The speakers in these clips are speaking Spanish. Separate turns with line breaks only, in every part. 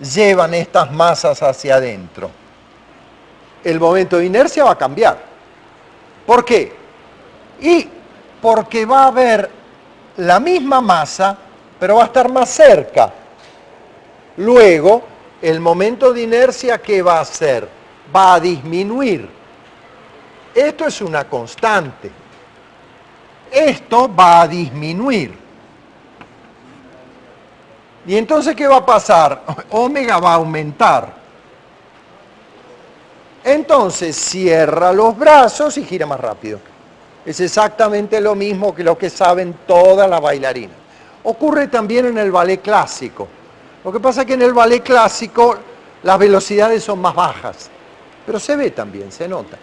llevan estas masas hacia adentro. El momento de inercia va a cambiar. ¿Por qué? Y porque va a haber la misma masa, pero va a estar más cerca. Luego, el momento de inercia, ¿qué va a hacer? Va a disminuir. Esto es una constante. Esto va a disminuir. Y entonces, ¿qué va a pasar? Omega va a aumentar. Entonces, cierra los brazos y gira más rápido. Es exactamente lo mismo que lo que saben todas las bailarinas. Ocurre también en el ballet clásico. Lo que pasa es que en el ballet clásico las velocidades son más bajas, pero se ve también, se nota.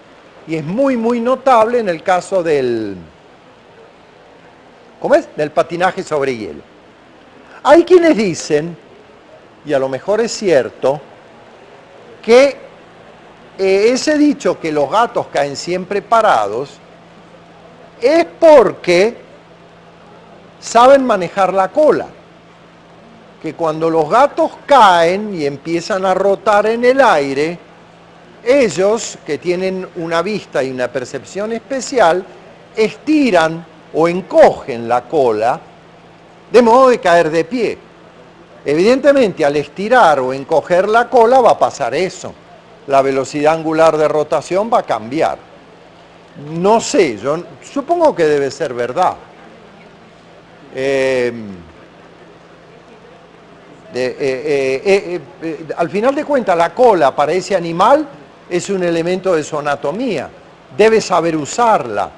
Y es muy, muy notable en el caso del, ¿cómo es? Del patinaje sobre hielo. Hay quienes dicen, y a lo mejor es cierto, que ese dicho que los gatos caen siempre parados es porque saben manejar la cola. Que cuando los gatos caen y empiezan a rotar en el aire, ellos, que tienen una vista y una percepción especial, estiran o encogen la cola de modo de caer de pie. Evidentemente, al estirar o encoger la cola va a pasar eso. La velocidad angular de rotación va a cambiar. No sé, yo supongo que debe ser verdad. Al final de cuentas, la cola para ese animal es un elemento de su anatomía. Debe saber usarla.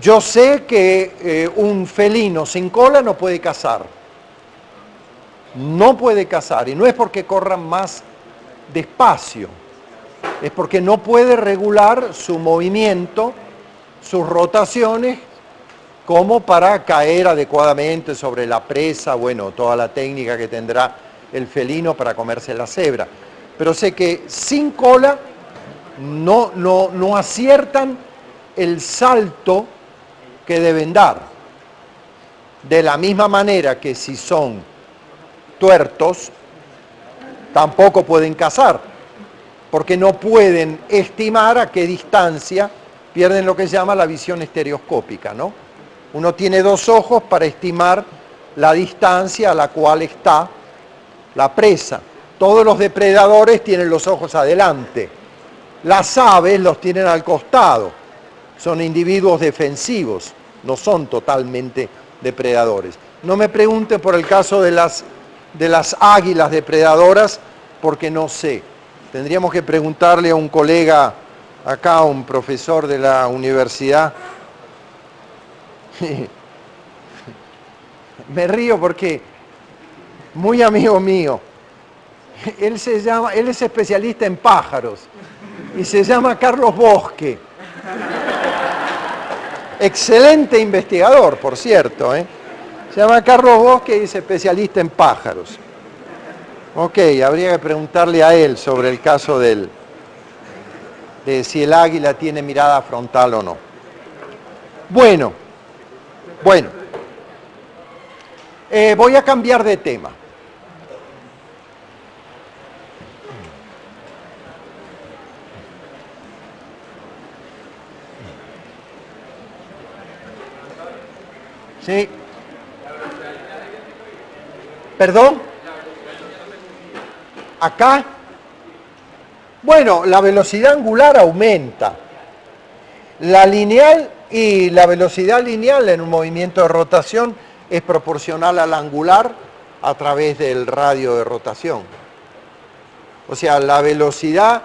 Yo sé que un felino sin cola no puede cazar. No puede cazar. Y no es porque corran más despacio. Es porque no puede regular su movimiento, sus rotaciones, como para caer adecuadamente sobre la presa, bueno, toda la técnica que tendrá el felino para comerse la cebra. Pero sé que sin cola no aciertan el salto que deben dar. De la misma manera que si son tuertos, tampoco pueden cazar, porque no pueden estimar a qué distancia, pierden lo que se llama la visión estereoscópica, ¿no? Uno tiene dos ojos para estimar la distancia a la cual está la presa. Todos los depredadores tienen los ojos adelante. Las aves los tienen al costado. Son individuos defensivos, no son totalmente depredadores. No me pregunten por el caso de las águilas depredadoras, porque no sé. Tendríamos que preguntarle a un colega acá, un profesor de la universidad. Me río porque muy amigo mío, él es especialista en pájaros y se llama Carlos Bosque. Excelente investigador, por cierto, Se llama Carlos Bosque y es especialista en pájaros. Ok, habría que preguntarle a él sobre el caso de si el águila tiene mirada frontal o no. Bueno, voy a cambiar de tema. ¿Sí? ¿Perdón? ¿Acá? Bueno, la velocidad angular aumenta. La lineal y la velocidad lineal en un movimiento de rotación es proporcional a la angular a través del radio de rotación. O sea, la velocidad,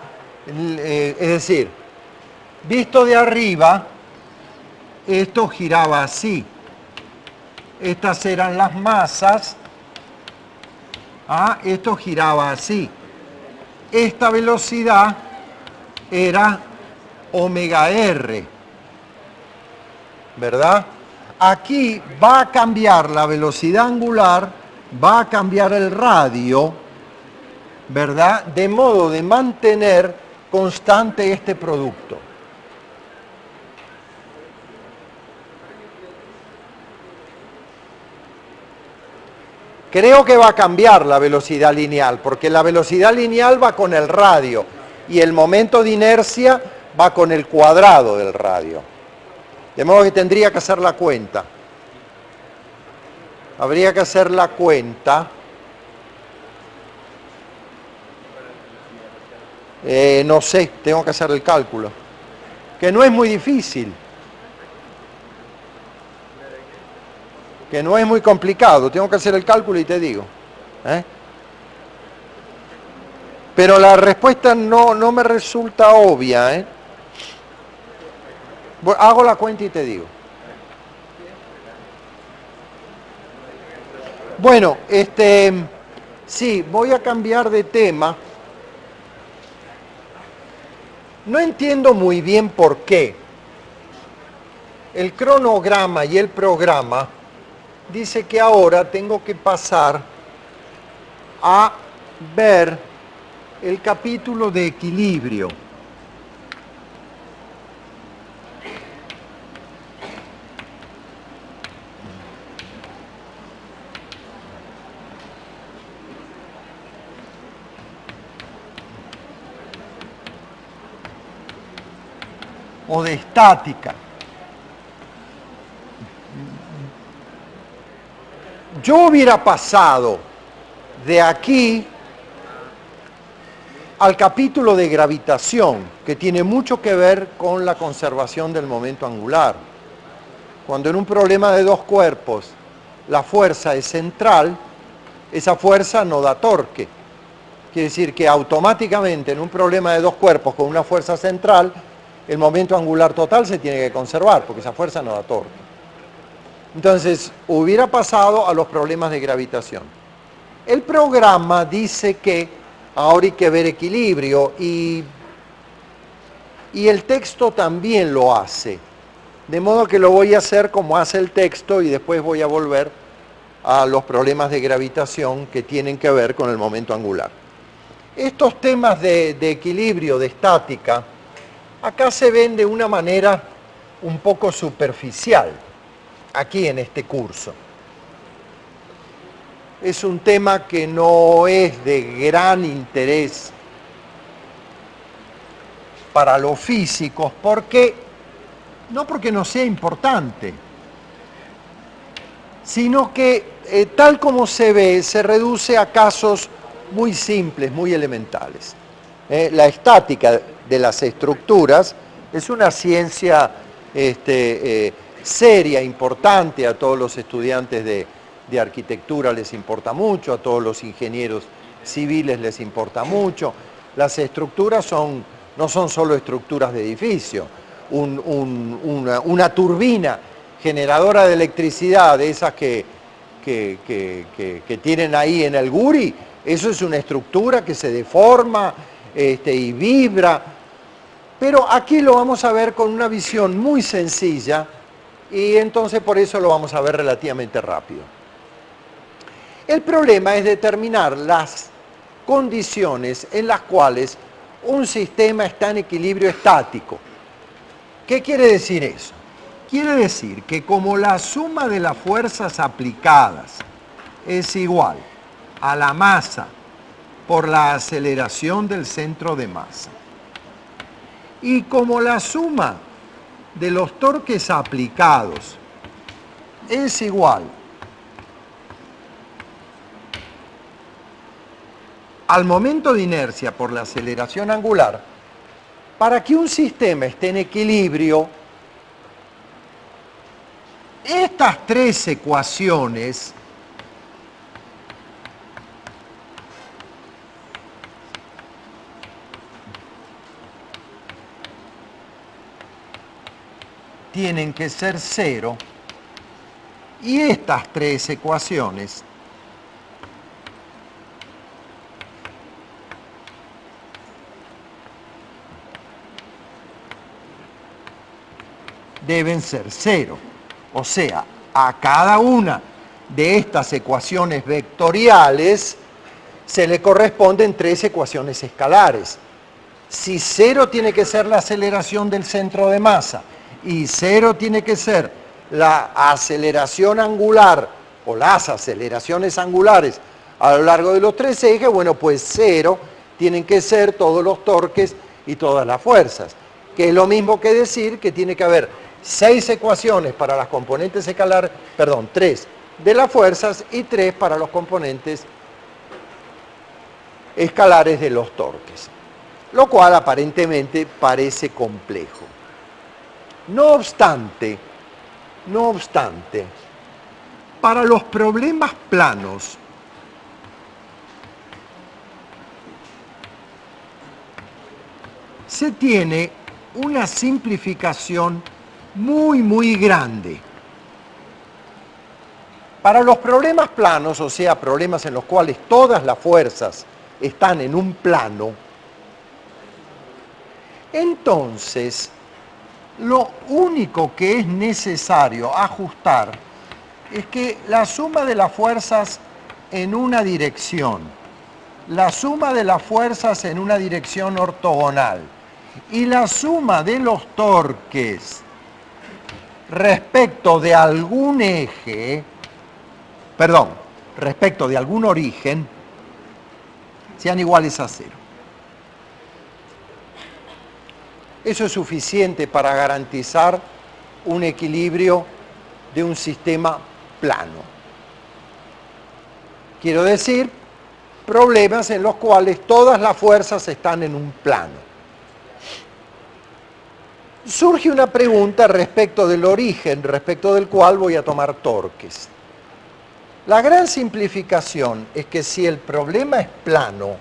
es decir, visto de arriba, esto giraba así. Estas eran las masas. Esto giraba así. Esta velocidad era omega r, ¿verdad? Aquí va a cambiar la velocidad angular, va a cambiar el radio, ¿verdad? De modo de mantener constante este producto. Creo que va a cambiar la velocidad lineal, porque la velocidad lineal va con el radio y el momento de inercia va con el cuadrado del radio. De modo que tendría que hacer la cuenta. Habría que hacer la cuenta. No sé, tengo que hacer el cálculo. Que no es muy difícil. Que no es muy complicado. Tengo que hacer el cálculo y te digo. Pero la respuesta no me resulta obvia. Hago la cuenta y te digo. Bueno, sí, voy a cambiar de tema. No entiendo muy bien por qué. El cronograma y el programa dice que ahora tengo que pasar a ver el capítulo de equilibrio. O de estática. Yo hubiera pasado de aquí al capítulo de gravitación, que tiene mucho que ver con la conservación del momento angular. Cuando en un problema de dos cuerpos la fuerza es central, esa fuerza no da torque. Quiere decir que automáticamente en un problema de dos cuerpos con una fuerza central, el momento angular total se tiene que conservar, porque esa fuerza no da torque. Entonces, hubiera pasado a los problemas de gravitación. El programa dice que ahora hay que ver equilibrio y el texto también lo hace. De modo que lo voy a hacer como hace el texto y después voy a volver a los problemas de gravitación que tienen que ver con el momento angular. Estos temas de equilibrio, de estática, acá se ven de una manera un poco superficial, aquí en este curso. Es un tema que no es de gran interés para los físicos, no porque no sea importante, sino que tal como se ve, se reduce a casos muy simples, muy elementales. La estática de las estructuras es una ciencia seria, importante, a todos los estudiantes de arquitectura les importa mucho, a todos los ingenieros civiles les importa mucho. Las estructuras no son solo estructuras de edificio. Una turbina generadora de electricidad, de esas que tienen ahí en el Guri, eso es una estructura que se deforma y vibra. Pero aquí lo vamos a ver con una visión muy sencilla y entonces por eso lo vamos a ver relativamente rápido. El problema es determinar las condiciones en las cuales un sistema está en equilibrio estático. ¿Qué quiere decir eso? Quiere decir que como la suma de las fuerzas aplicadas es igual a la masa por la aceleración del centro de masa, y como la suma de los torques aplicados es igual al momento de inercia por la aceleración angular, para que un sistema esté en equilibrio, estas tres ecuaciones tienen que ser cero y estas tres ecuaciones deben ser cero. O sea, a cada una de estas ecuaciones vectoriales se le corresponden tres ecuaciones escalares. Si cero tiene que ser la aceleración del centro de masa y cero tiene que ser la aceleración angular o las aceleraciones angulares a lo largo de los tres ejes, bueno, pues cero tienen que ser todos los torques y todas las fuerzas, que es lo mismo que decir que tiene que haber 6 ecuaciones para las componentes escalares, perdón, 3 de las fuerzas y 3 para los componentes escalares de los torques, lo cual aparentemente parece complejo. No obstante, para los problemas planos, se tiene una simplificación muy grande. Para los problemas planos, o sea, problemas en los cuales todas las fuerzas están en un plano, entonces lo único que es necesario ajustar es que la suma de las fuerzas en una dirección, la suma de las fuerzas en una dirección ortogonal y la suma de los torques respecto de algún eje, respecto de algún origen, sean iguales a cero. Eso es suficiente para garantizar un equilibrio de un sistema plano. Quiero decir, problemas en los cuales todas las fuerzas están en un plano. Surge una pregunta respecto del origen, respecto del cual voy a tomar torques. La gran simplificación es que si el problema es plano,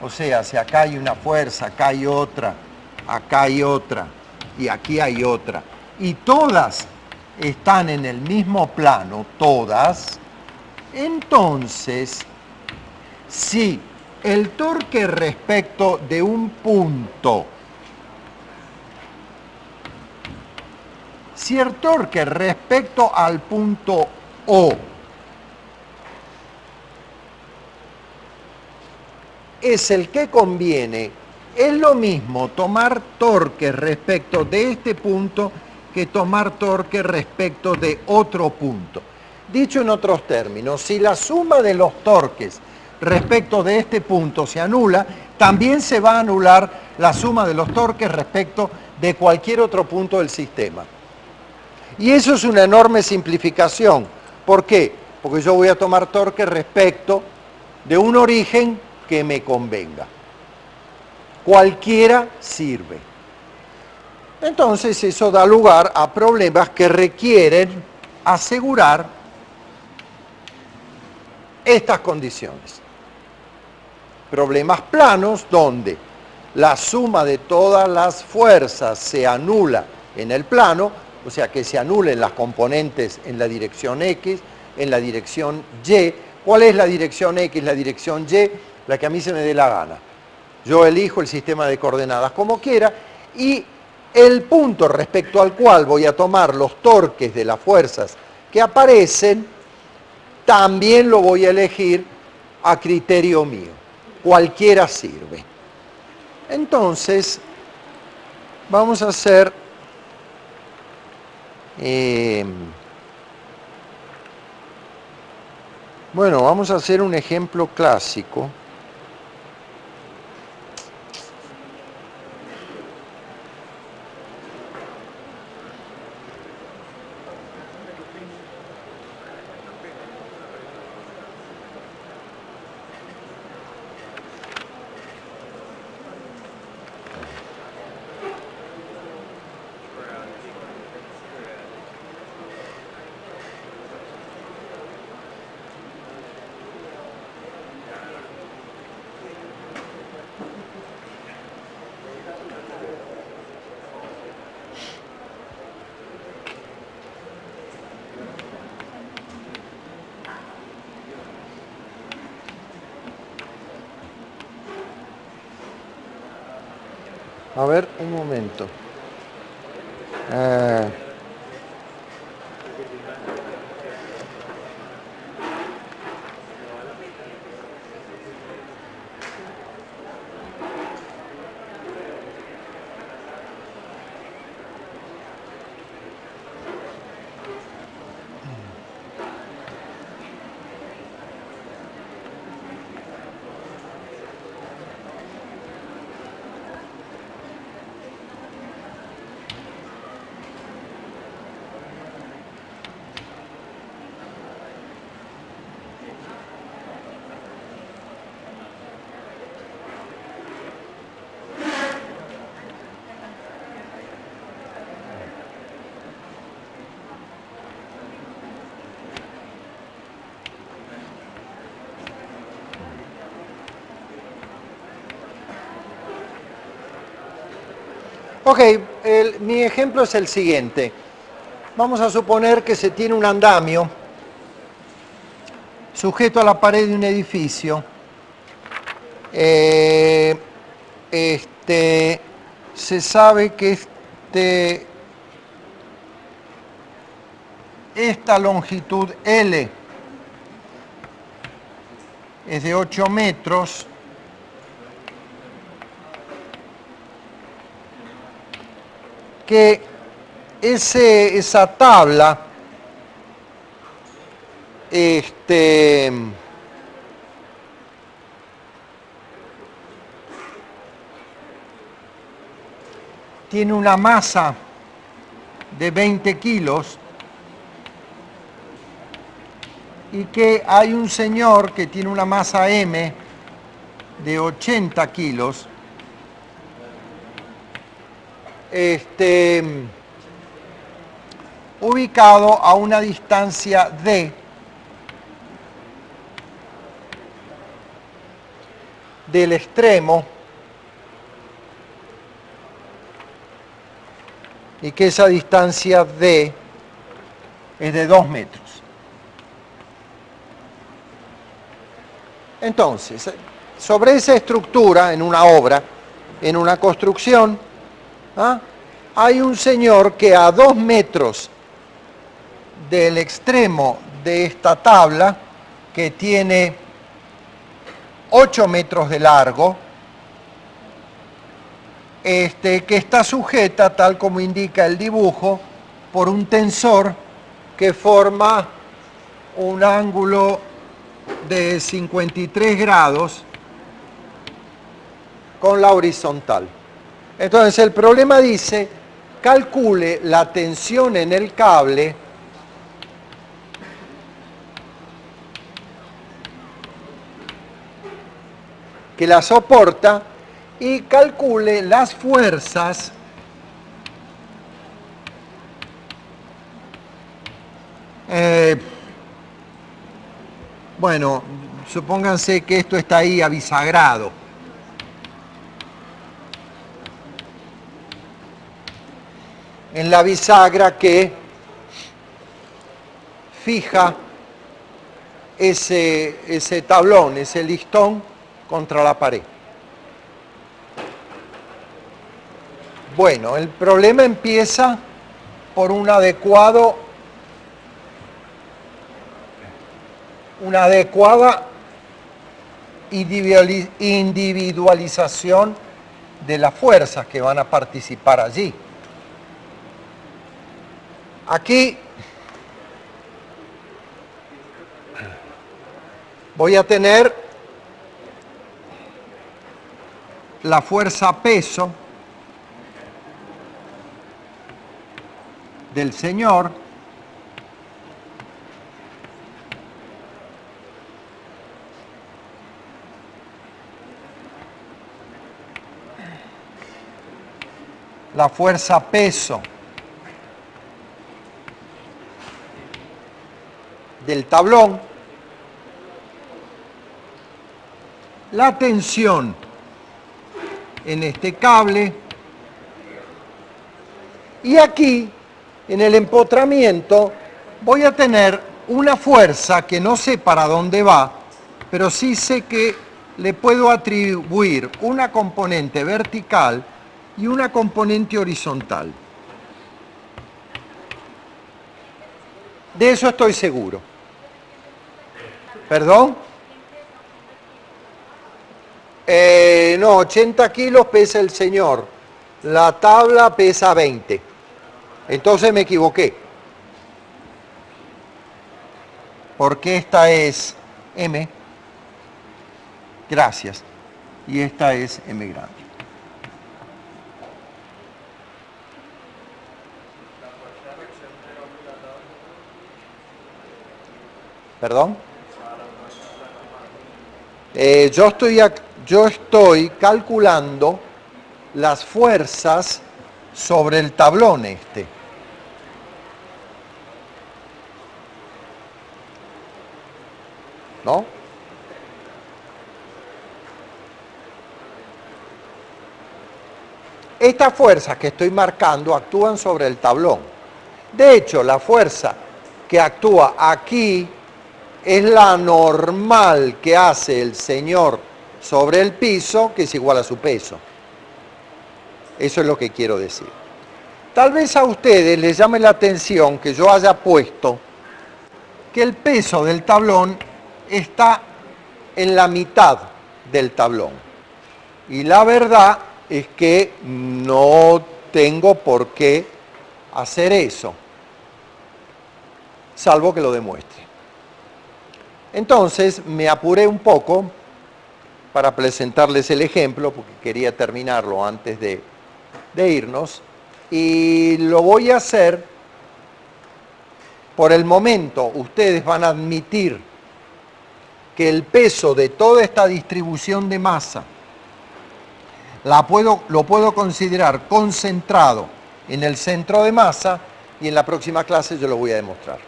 o sea, si acá hay una fuerza, acá hay otra y aquí hay otra, y todas están en el mismo plano, todas, entonces, si el torque respecto de un punto, si el torque respecto al punto O es el que conviene, es lo mismo tomar torque respecto de este punto que tomar torque respecto de otro punto. Dicho en otros términos, si la suma de los torques respecto de este punto se anula, también se va a anular la suma de los torques respecto de cualquier otro punto del sistema. Y eso es una enorme simplificación. ¿Por qué? Porque yo voy a tomar torque respecto de un origen que me convenga. Cualquiera sirve. Entonces eso da lugar a problemas que requieren asegurar estas condiciones. Problemas planos donde la suma de todas las fuerzas se anula en el plano, o sea que se anulen las componentes en la dirección X, en la dirección Y. ¿Cuál es la dirección X, la dirección Y? La que a mí se me dé la gana. Yo elijo el sistema de coordenadas como quiera y el punto respecto al cual voy a tomar los torques de las fuerzas que aparecen, también lo voy a elegir a criterio mío. Cualquiera sirve. Entonces, vamos a hacer vamos a hacer un ejemplo clásico. A ver, un momento. Ok, mi ejemplo es el siguiente. Vamos a suponer que se tiene un andamio sujeto a la pared de un edificio. Se sabe que esta longitud L es de 8 metros. Que esa tabla tiene una masa de 20 kilos y que hay un señor que tiene una masa M de 80 kilos, ubicado a una distancia D del extremo, y que esa distancia D es de 2 metros. Entonces, sobre esa estructura, en una obra, en una construcción, hay un señor que a 2 metros del extremo de esta tabla, que tiene 8 metros de largo, que está sujeta, tal como indica el dibujo, por un tensor que forma un ángulo de 53 grados con la horizontal. Entonces el problema dice, calcule la tensión en el cable que la soporta y calcule las fuerzas bueno, supónganse que esto está ahí abisagrado. En la bisagra que fija ese tablón, ese listón contra la pared. Bueno, el problema empieza por una adecuada individualización de las fuerzas que van a participar allí. Aquí voy a tener la fuerza peso del señor, la fuerza peso del tablón, la tensión en este cable, y aquí en el empotramiento voy a tener una fuerza que no sé para dónde va, pero sí sé que le puedo atribuir una componente vertical y una componente horizontal. De eso estoy seguro. ¿Perdón? No, 80 kilos pesa el señor. La tabla pesa 20. Entonces me equivoqué. Porque esta es M. Gracias. Y esta es M grande. ¿Perdón? Yo estoy calculando las fuerzas sobre el tablón este. ¿No? Estas fuerzas que estoy marcando actúan sobre el tablón. De hecho, la fuerza que actúa aquí es la normal que hace el señor sobre el piso, que es igual a su peso. Eso es lo que quiero decir. Tal vez a ustedes les llame la atención que yo haya puesto que el peso del tablón está en la mitad del tablón. Y la verdad es que no tengo por qué hacer eso, salvo que lo demuestre. Entonces me apuré un poco para presentarles el ejemplo, porque quería terminarlo antes de irnos, y lo voy a hacer por el momento. Ustedes van a admitir que el peso de toda esta distribución de masa lo puedo considerar concentrado en el centro de masa, y en la próxima clase yo lo voy a demostrar.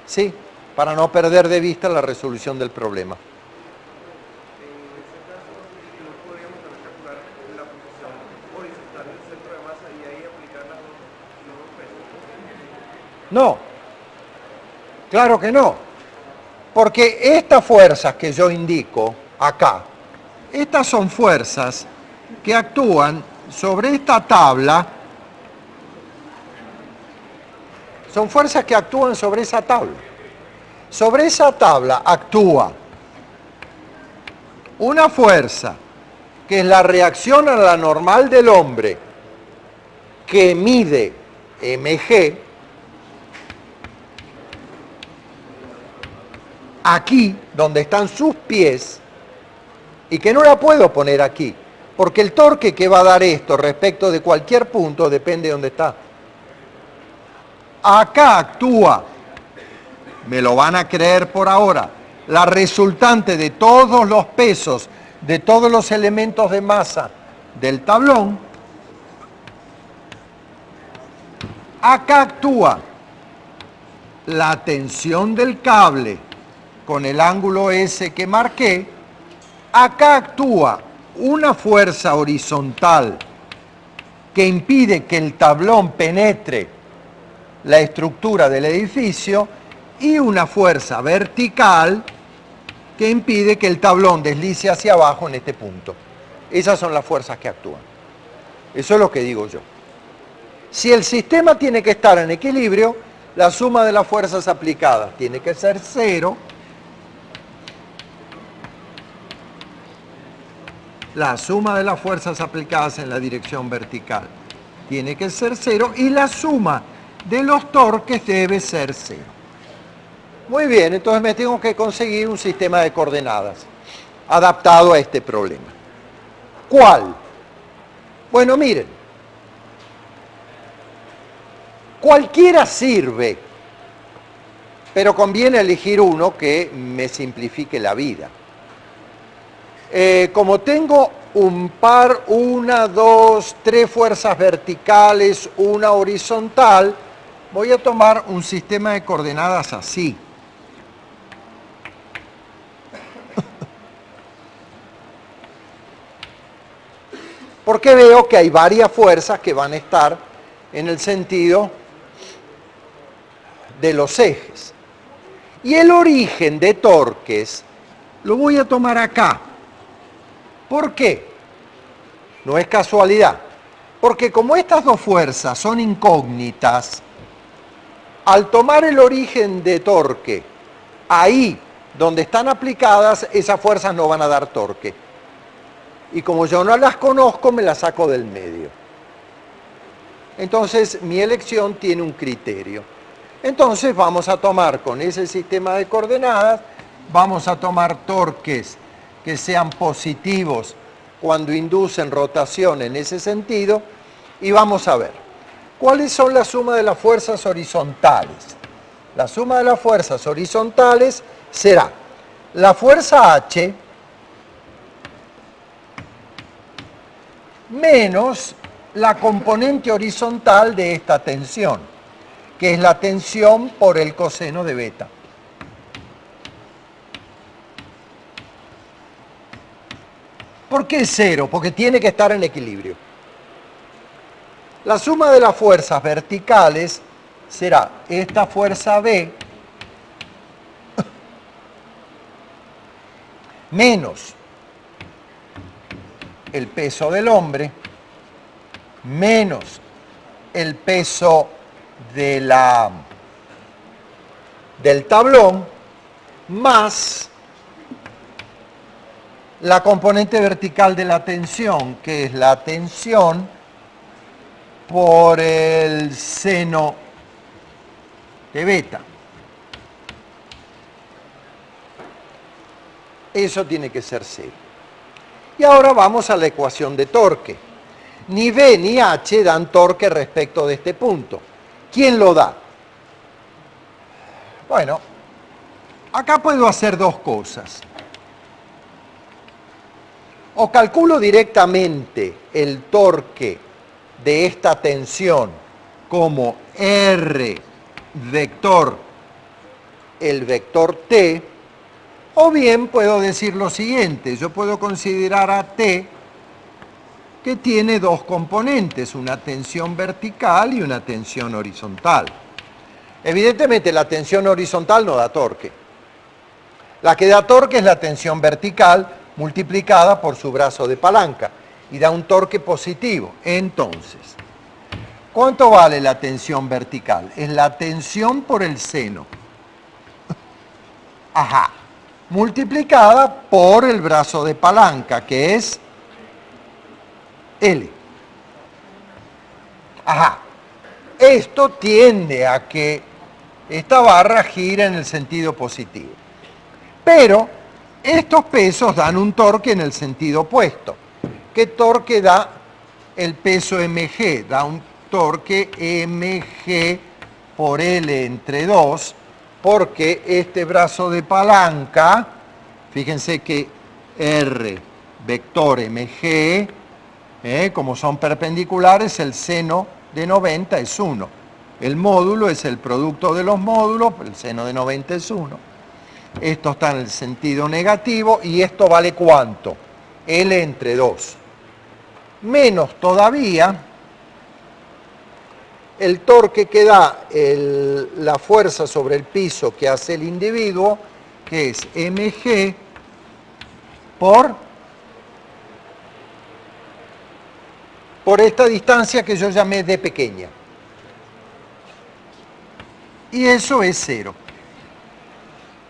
¿Sí? Para no perder de vista la resolución del problema. No, claro que no, porque estas fuerzas que yo indico acá, estas son fuerzas que actúan sobre esta tabla, son fuerzas que actúan sobre esa tabla. Sobre esa tabla actúa una fuerza que es la reacción a la normal del hombre, que mide mg, aquí, donde están sus pies, y que no la puedo poner aquí, porque el torque que va a dar esto respecto de cualquier punto depende de dónde está. Acá actúa, me lo van a creer por ahora, la resultante de todos los pesos, de todos los elementos de masa del tablón. Acá actúa la tensión del cable con el ángulo S que marqué. Acá actúa una fuerza horizontal que impide que el tablón penetre la estructura del edificio, y una fuerza vertical que impide que el tablón deslice hacia abajo en este punto. Esas son las fuerzas que actúan. Eso es lo que digo yo. Si el sistema tiene que estar en equilibrio, la suma de las fuerzas aplicadas tiene que ser 0. La suma de las fuerzas aplicadas en la dirección vertical tiene que ser 0, y la suma de los torques debe ser 0. Muy bien, entonces me tengo que conseguir un sistema de coordenadas adaptado a este problema. ¿Cuál? Bueno, miren, cualquiera sirve, pero conviene elegir uno que me simplifique la vida. Como tengo un par, 1, 2, 3 fuerzas verticales, una horizontal, voy a tomar un sistema de coordenadas así. Porque veo que hay varias fuerzas que van a estar en el sentido de los ejes. Y el origen de torques lo voy a tomar acá. ¿Por qué? No es casualidad. Porque como estas dos fuerzas son incógnitas, al tomar el origen de torque ahí donde están aplicadas, esas fuerzas no van a dar torque. Y como yo no las conozco, me las saco del medio. Entonces, mi elección tiene un criterio. Entonces, vamos a tomar con ese sistema de coordenadas, vamos a tomar torques que sean positivos cuando inducen rotación en ese sentido, y vamos a ver cuáles son la suma de las fuerzas horizontales. La suma de las fuerzas horizontales será la fuerza H menos la componente horizontal de esta tensión, que es la tensión por el coseno de beta. ¿Por qué 0? Porque tiene que estar en equilibrio. La suma de las fuerzas verticales será esta fuerza B menos el peso del hombre, menos el peso del tablón, más la componente vertical de la tensión, que es la tensión por el seno de beta. Eso tiene que ser 0. Y ahora vamos a la ecuación de torque. Ni B ni H dan torque respecto de este punto. ¿Quién lo da? Bueno, acá puedo hacer dos cosas. O calculo directamente el torque de esta tensión como R vector, el vector T, o bien puedo decir lo siguiente, yo puedo considerar a T que tiene dos componentes, una tensión vertical y una tensión horizontal. Evidentemente la tensión horizontal no da torque. La que da torque es la tensión vertical multiplicada por su brazo de palanca y da un torque positivo. Entonces, ¿cuánto vale la tensión vertical? Es la tensión por el seno. Ajá. Multiplicada por el brazo de palanca, que es L. Ajá. Esto tiende a que esta barra gire en el sentido positivo. Pero estos pesos dan un torque en el sentido opuesto. ¿Qué torque da el peso mg? Da un torque mg por L entre 2, porque este brazo de palanca, fíjense que R vector mg, como son perpendiculares, el seno de 90 es 1. El módulo es el producto de los módulos, el seno de 90 es 1. Esto está en el sentido negativo y esto vale ¿cuánto? L entre 2. Menos todavía el torque que da la fuerza sobre el piso que hace el individuo, que es mg por esta distancia que yo llamé d pequeña. Y eso es 0.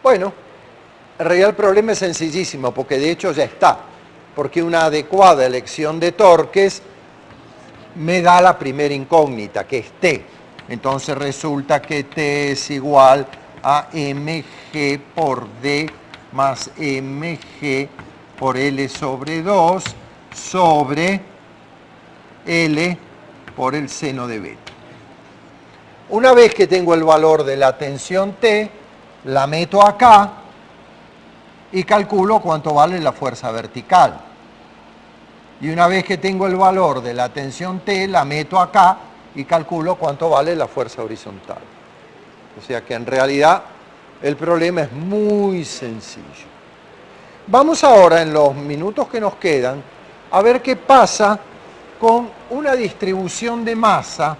Bueno, en realidad el problema es sencillísimo, porque de hecho ya está. Porque una adecuada elección de torques me da la primera incógnita, que es T. Entonces resulta que T es igual a mg por D más mg por L sobre 2 sobre L por el seno de beta. Una vez que tengo el valor de la tensión T, la meto acá y calculo cuánto vale la fuerza vertical. Y una vez que tengo el valor de la tensión T, la meto acá y calculo cuánto vale la fuerza horizontal. O sea que en realidad el problema es muy sencillo. Vamos ahora, en los minutos que nos quedan, a ver qué pasa con una distribución de masa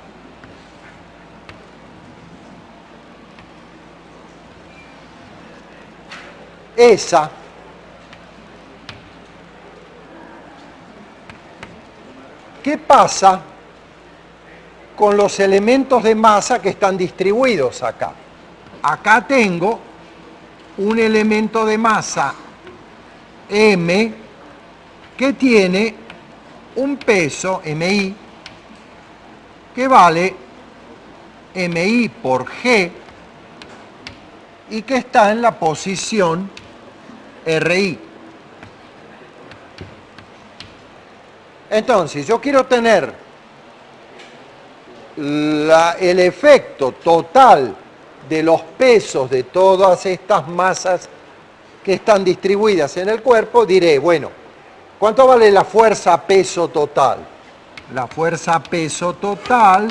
esa ¿qué pasa con los elementos de masa que están distribuidos acá? Acá tengo un elemento de masa M que tiene un peso, MI, que vale MI por G y que está en la posición RI. Entonces, yo quiero tener el efecto total de los pesos de todas estas masas que están distribuidas en el cuerpo, diré, bueno, ¿cuánto vale la fuerza peso total? La fuerza peso total